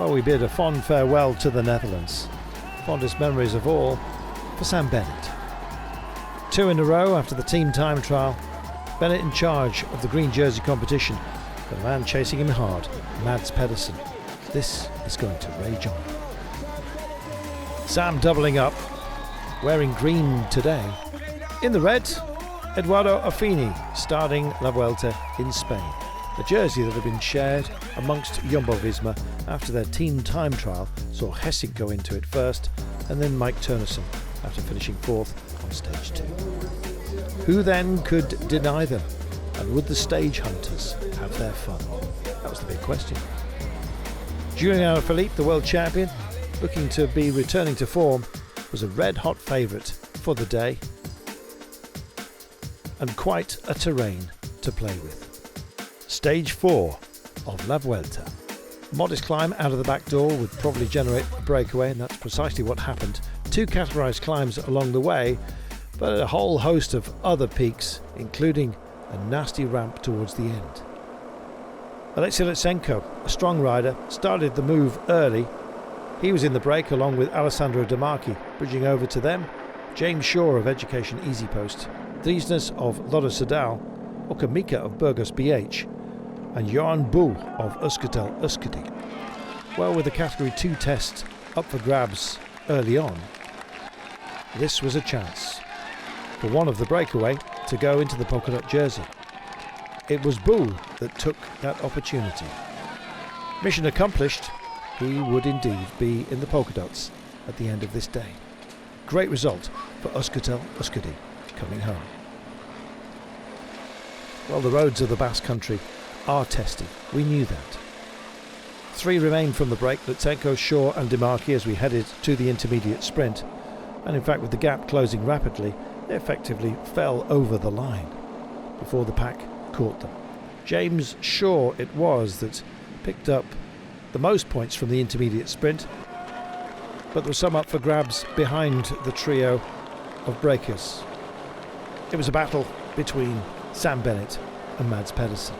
Well, we bid a fond farewell to the Netherlands. Fondest memories of all for Sam Bennett. 2 in a row after the team time trial. Bennett in charge of the green jersey competition, but a man chasing him hard, Mads Pedersen. This is going to rage on. Sam doubling up, wearing green today. In the red, Eduardo Affini starting La Vuelta in Spain. A jersey that had been shared amongst Jumbo-Visma after their team time trial saw Hessink go into it first, and then Mike Turnison after finishing 4th on stage 2. Who then could deny them? And would the stage hunters have their fun? That was the big question. Julian Alaphilippe, the world champion, looking to be returning to form, was a red-hot favourite for the day, and quite a terrain to play with. Stage 4 of La Vuelta. Modest climb out of the back door would probably generate a breakaway, and that's precisely what happened. 2 categorised climbs along the way, but a whole host of other peaks, including a nasty ramp towards the end. Alexei Litsenko, a strong rider, started the move early. He was in the break along with Alessandro De Marchi, bridging over to them, James Shaw of Education Easy Post, Driesnes of Lotto Soudal, Okamika of Burgos BH, and Johan Boel of Euskaltel Euskadi. Well, with the Category 2 test up for grabs early on, this was a chance for one of the breakaway to go into the polka dot jersey. It was Boel that took that opportunity. Mission accomplished, he would indeed be in the polka dots at the end of this day. Great result for Euskaltel Euskadi coming home. Well, the roads of the Basque Country are testy. We knew that. 3 remained from the break, Lutsenko, Shaw and De Marchi as we headed to the intermediate sprint. And in fact, with the gap closing rapidly, they effectively fell over the line before the pack caught them. James Shaw it was that picked up the most points from the intermediate sprint, but there was some up for grabs behind the trio of breakers. It was a battle between Sam Bennett and Mads Pedersen.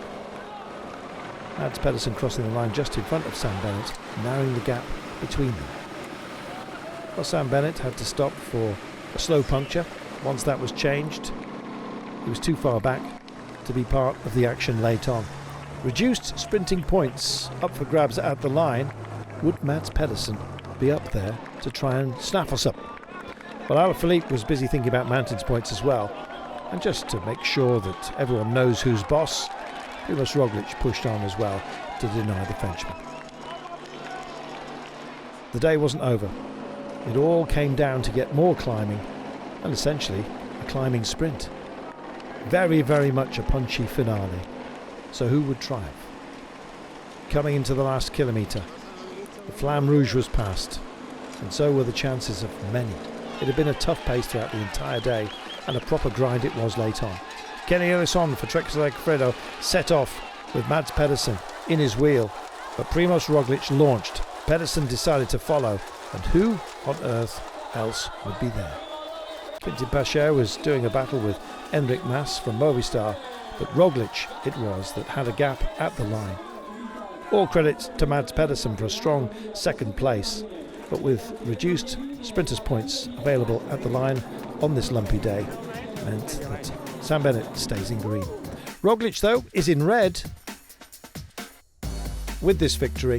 Mads Pedersen crossing the line just in front of Sam Bennett, narrowing the gap between them. Well, Sam Bennett had to stop for a slow puncture. Once that was changed, he was too far back to be part of the action late on. Reduced sprinting points up for grabs at the line. Would Mads Pedersen be up there to try and snap us up? Well, Alaphilippe was busy thinking about mountains points as well. And just to make sure that everyone knows who's boss, Primož Roglic pushed on as well to deny the Frenchman. The day wasn't over. It all came down to get more climbing, and essentially a climbing sprint. Very, very much a punchy finale. So who would triumph? Coming into the last kilometre, the Flamme Rouge was passed, and so were the chances of many. It had been a tough pace throughout the entire day, and a proper grind it was late on. Kenny Elissonde for Trek Segafredo set off with Mads Pedersen in his wheel, but Primož Roglic launched. Pedersen decided to follow, and who on earth else would be there? Quintin Pacher was doing a battle with Enric Mas from Movistar, but Roglic it was that had a gap at the line. All credit to Mads Pedersen for a strong second place, but with reduced sprinters' points available at the line on this lumpy day, meant that Sam Bennett stays in green. Roglic, though, is in red with this victory.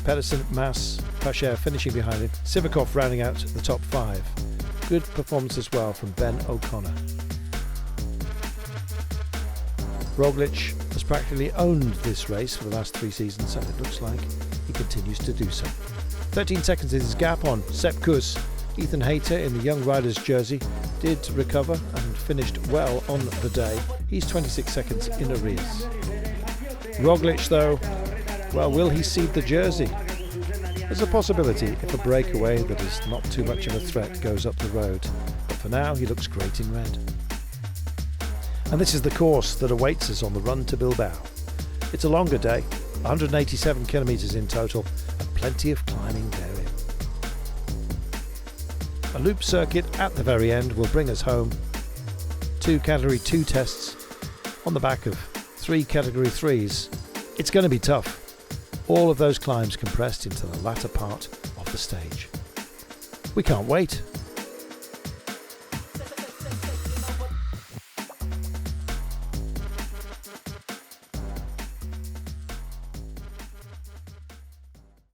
Pedersen, Mas, Pacher finishing behind him. Sivakov rounding out the top 5. Good performance as well from Ben O'Connor. Roglic has practically owned this race for the last 3 seasons, and it looks like he continues to do so. 13 seconds is his gap on Sepp Kuss. Ethan Hayter in the Young Riders jersey did recover and finished well on the day. He's 26 seconds in arrears. Roglic, though, well, will he cede the jersey? There's a possibility if a breakaway that is not too much of a threat goes up the road. But for now, he looks great in red. And this is the course that awaits us on the run to Bilbao. It's a longer day, 187 kilometres in total, and plenty of climbing therein. A loop circuit at the very end will bring us home. 2 Category 2 tests on the back of 3 Category 3s It's going to be tough. All of those climbs compressed into the latter part of the stage. We can't wait.